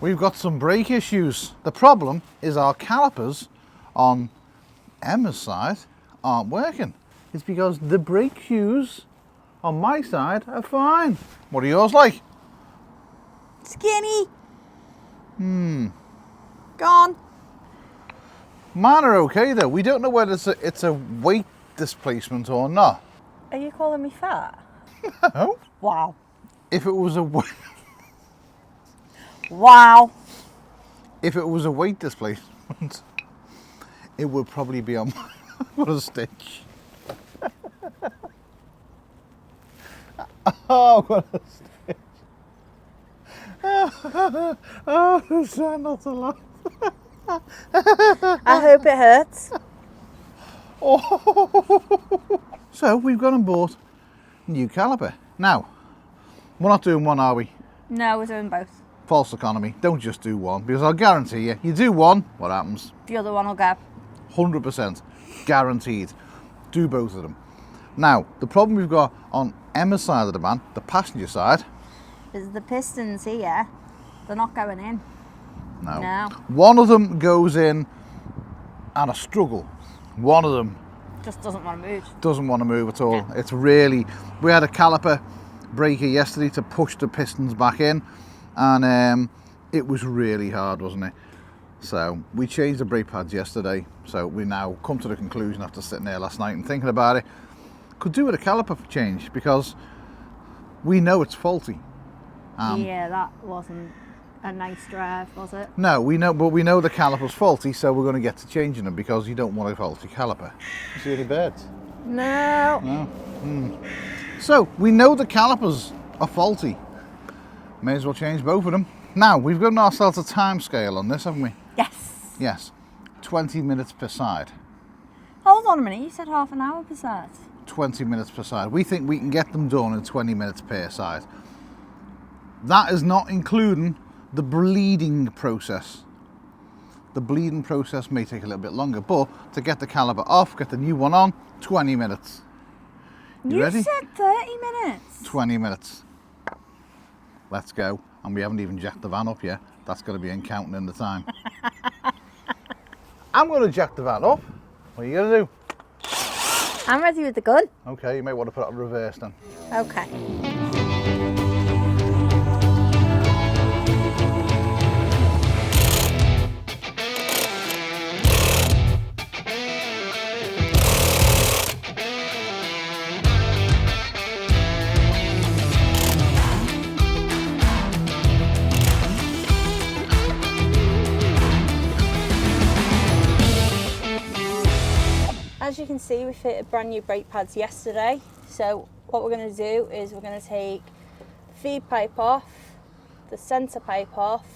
We've got some brake issues. The problem is our calipers on Emma's side aren't working. It's because the brake shoes on my side are fine. What are yours like? Skinny. Gone. Mine are okay though. We don't know whether it's a weight displacement or not. Are you calling me fat? No. Wow. If it was a Wow. if it was a weight displacement, it would probably be on what a stitch. Oh, what a stitch. Oh, I'm trying not to laugh. I hope it hurts. Oh. So we've gone and bought a new caliper. Now, we're not doing one, are we? No, we're doing both. False economy. Don't just do one, because I'll guarantee you, you do one, what happens? The other one will go. 100% guaranteed. Do both of them. Now, the problem we've got on Emma's side of the van, the passenger side, Is the pistons here. They're not going in. no. No. One of them goes in at a struggle. One of them Just doesn't want to move. doesn't want to move at all. It's really, we had a caliper breaker yesterday to push the pistons back in, and it was really hard, wasn't it? So we changed the brake pads yesterday, so we now come to the conclusion after sitting there last night and thinking about it, could do with a caliper change, because we know it's faulty. Yeah, that wasn't a nice drive, was it? No, we know, but we know the caliper's faulty, so we're going to get to changing them, because you don't want a faulty caliper. You see any birds? No. No. So we know the calipers are faulty. May as well change both of them. Now we've given ourselves a time scale on this, haven't we? Yes. Yes. 20 minutes per side. Hold on a minute, you said half an hour per side. 20 minutes per side. We think we can get them done in 20 minutes per side. That is not including the bleeding process. The bleeding process may take a little bit longer, but to get the caliper off, get the new one on, 20 minutes. You ready? said 30 minutes. 20 minutes. Let's go. And we haven't even jacked the van up yet. That's going to be in counting in the time. I'm going to jack the van up. What are you going to do? I'm ready with the gun. Okay, you may want to put it on reverse then. Okay. As you can see, we fitted brand new brake pads yesterday. So what we're going to do is we're going to take the feed pipe off, the centre pipe off,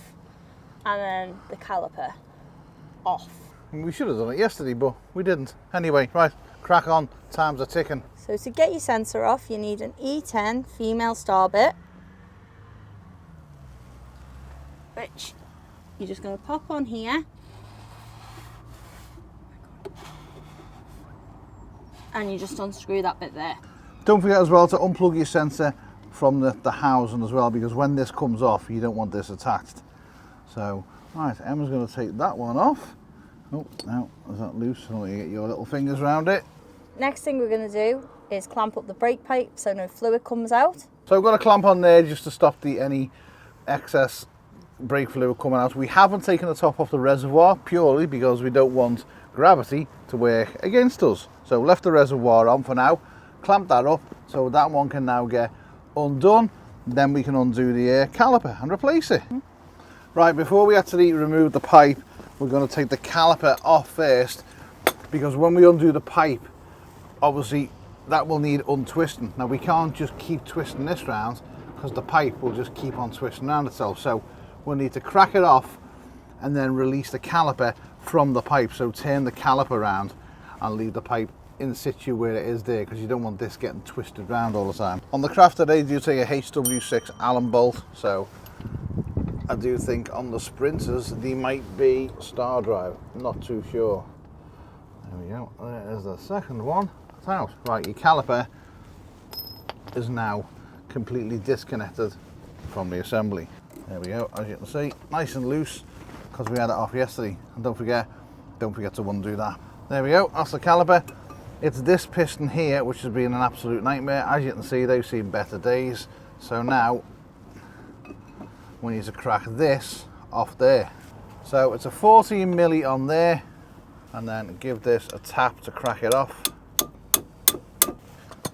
and then the caliper off. We should have done it yesterday, but we didn't. Anyway, right, crack on. Times are ticking. So to get your sensor off, you need an E10 female star bit, which you're just going to pop on here. And you just unscrew that bit there. Don't forget as well to unplug your sensor from the housing as well, because when this comes off, you don't want this attached. So, right, Emma's going to take that one off. Oh, now, is that loose? I want you to get your little fingers around it. Next thing we're going to do is clamp up the brake pipe so no fluid comes out. So I've got a clamp on there just to stop any excess brake fluid coming out. We haven't taken the top off the reservoir purely because we don't want gravity to work against us. So left the reservoir on for now, clamp that up so that one can now get undone. Then we can undo the caliper and replace it. Right, before we actually remove the pipe, we're going to take the caliper off first, because when we undo the pipe, obviously that will need untwisting. Now we can't just keep twisting this round because the pipe will just keep on twisting around itself. So we'll need to crack it off and then release the caliper from the pipe. So turn the caliper around and leave the pipe in situ where it is there, because you don't want this getting twisted around all the time. On the Crafter they do take a HW6 Allen bolt, so I do think on the Sprinters they might be star drive, not too sure. There we go, there's the second one. It's out. Right, your caliper is now completely disconnected from the assembly. There we go, as you can see, nice and loose because we had it off yesterday. And don't forget to undo that. There we go, that's the caliper. It's this piston here which has been an absolute nightmare. As you can see, they've seen better days. So now we need to crack this off there. So it's a 14 milli on there, and then give this a tap to crack it off.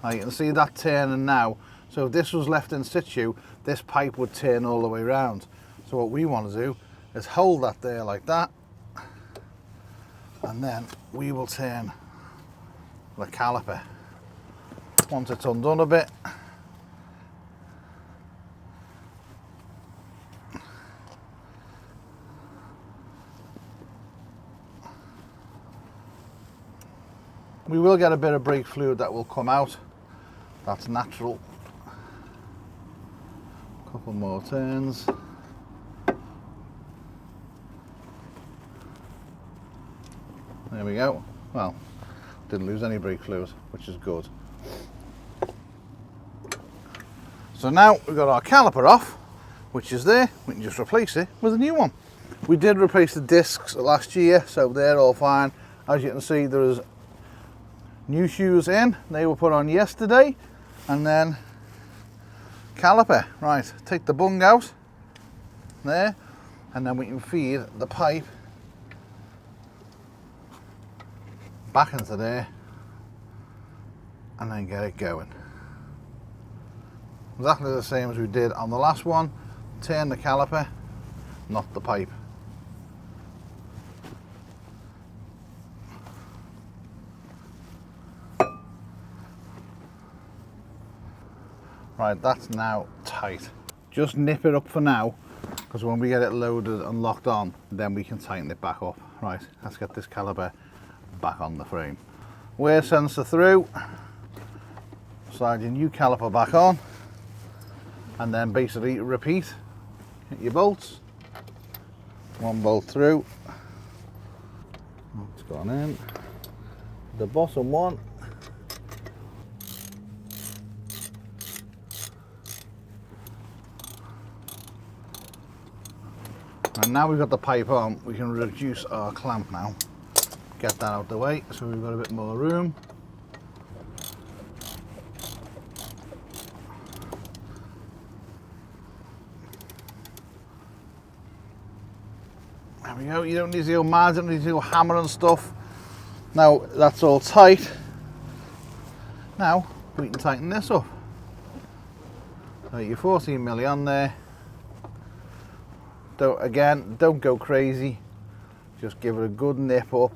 Now you can see that turning now. So if this was left in situ, this pipe would turn all the way around. So what we want to do is hold that there like that, and then we will turn the caliper. Once it's undone a bit, we will get a bit of brake fluid that will come out. That's natural. Couple more turns. There we go. Well, didn't lose any brake fluid, which is good. So now we've got our caliper off, which is there. We can just replace it with a new one. We did replace the discs last year, so they're all fine. As you can see, there is new shoes in, they were put on yesterday, and then caliper. Right, take the bung out there, and then we can feed the pipe back into there and then get it going. Exactly the same as we did on the last one. Turn the caliper, not the pipe. Right, that's now tight. Just nip it up for now, because when we get it loaded and locked on, then we can tighten it back up. Right, let's get this caliper back on the frame. Wear sensor through, slide your new caliper back on, and then basically repeat. Hit your bolts, one bolt through, it's gone in. The bottom one, and now we've got the pipe on, we can reduce our clamp now. Get that out of the way so we've got a bit more room. There we go, you don't need to go mad, you don't need to go hammer and stuff. Now that's all tight. Now we can tighten this up. So your 14 milli on there. Don't go crazy, just give it a good nip up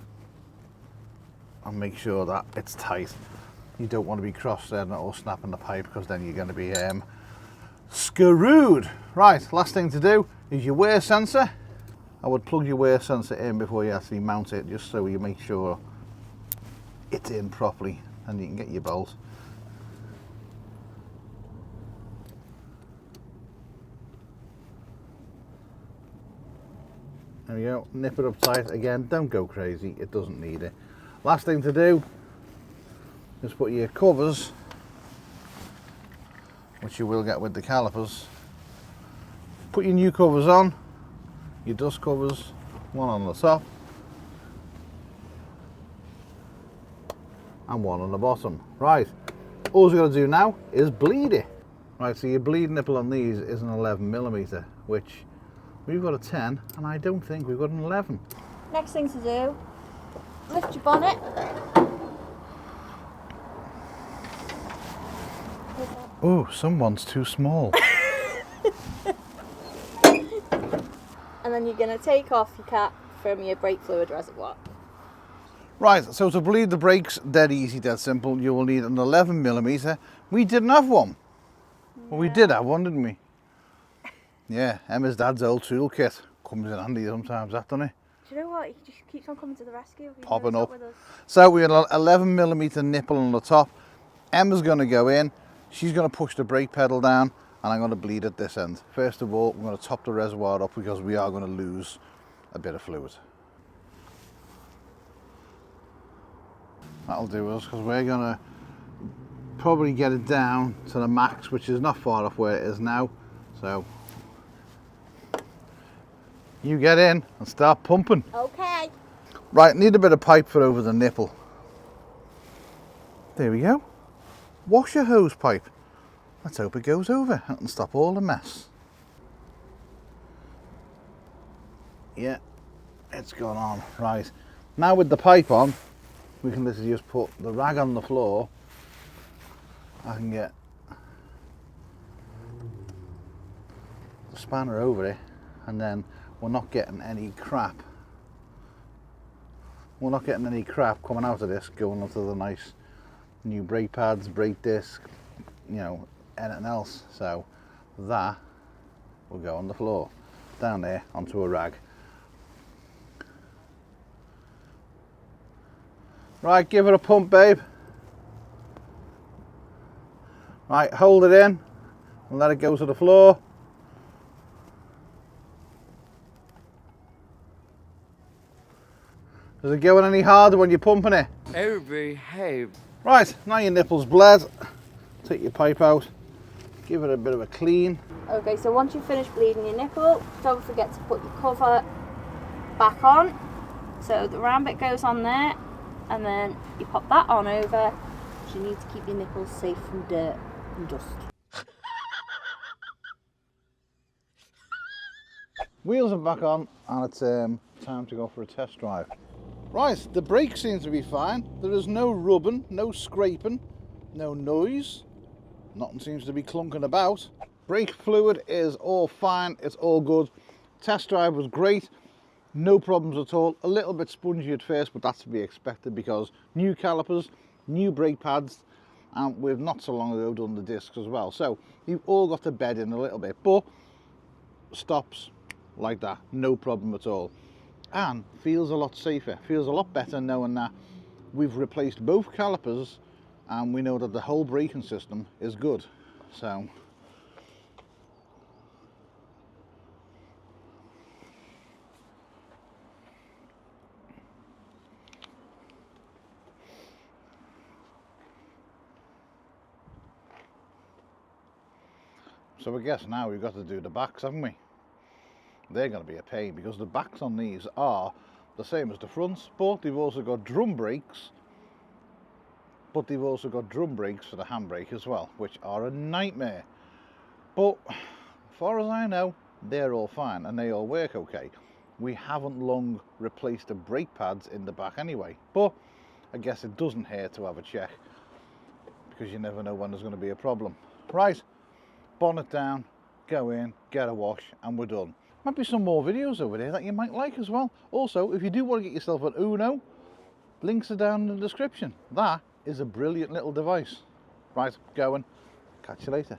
and make sure that it's tight. You don't want to be cross-threading or snapping the pipe, because then you're going to be screwed. Right, last thing to do is your wear sensor. I would plug your wear sensor in before you actually mount it, just so you make sure it's in properly, and you can get your bolt. There we go, nip it up tight. Again, don't go crazy, it doesn't need it. Last thing to do is put your covers, which you will get with the calipers. Put your new covers on, your dust covers, one on the top and one on the bottom. Right, all we've got to do now is bleed it. Right, so your bleed nipple on these is an 11mm, which we've got a 10, and I don't think we've got an 11. Next thing to do, lift your bonnet. Oh, someone's too small. And then you're going to take off your cap from your brake fluid reservoir. Right, so to bleed the brakes, dead easy, dead simple. You will need an 11mm. We didn't have one. Well, we did have one, didn't we? Yeah, Emma's dad's old toolkit comes in handy sometimes, that, doesn't it? Do you know what? He just keeps on coming to the rescue. Popping up. So we had an 11mm nipple on the top. Emma's going to go in. She's going to push the brake pedal down, and I'm going to bleed at this end. First of all, we're going to top the reservoir up, because we are going to lose a bit of fluid. That'll do us, because we're going to probably get it down to the max, which is not far off where it is now. So You get in and start pumping. Okay. Right, need a bit of pipe for over the nipple. There we go. Washer hose pipe. Let's hope it goes over and stop all the mess. Yeah, it's gone on. Right, now with the pipe on, we can literally just put the rag on the floor. I can get the spanner over it, and then we're not getting any crap. We're not getting any crap coming out of this going onto the nice new brake pads, brake disc, you know, anything else. So that will go on the floor, down there onto a rag. Right, give it a pump, babe. Right, hold it in and let it go to the floor. Is it going any harder when you're pumping it? Behave. Right, now your nipple's bled. Take your pipe out, give it a bit of a clean. Okay, so once you finish bleeding your nipple, don't forget to put your cover back on. So the round bit goes on there, and then you pop that on over, because you need to keep your nipples safe from dirt and dust. Wheels are back on and it's time to go for a test drive. Right, the brakes seem to be fine. There is no rubbing, no scraping, no noise. Nothing seems to be clunking about. Brake fluid is all fine, it's all good. Test drive was great, no problems at all. A little bit spongy at first, but that's to be expected because new calipers, new brake pads, and we've not so long ago done the discs as well. So you've all got to bed in a little bit, but stops like that, no problem at all. And feels a lot safer, feels a lot better knowing that we've replaced both calipers and we know that the whole braking system is good. So I guess now we've got to do the backs, haven't we? They're going to be a pain because the backs on these are the same as the fronts, but they've also got drum brakes. But they've also got drum brakes for the handbrake as well, which are a nightmare. But as far as I know, they're all fine and they all work okay. We haven't long replaced the brake pads in the back anyway, but I guess it doesn't hurt to have a check because you never know when there's going to be a problem. Right, bonnet down, go in, get a wash, and we're done. Might be some more videos over there that you might like as well. Also, if you do want to get yourself an Uno, links are down in the description. That is a brilliant little device. Right, going. Catch you later.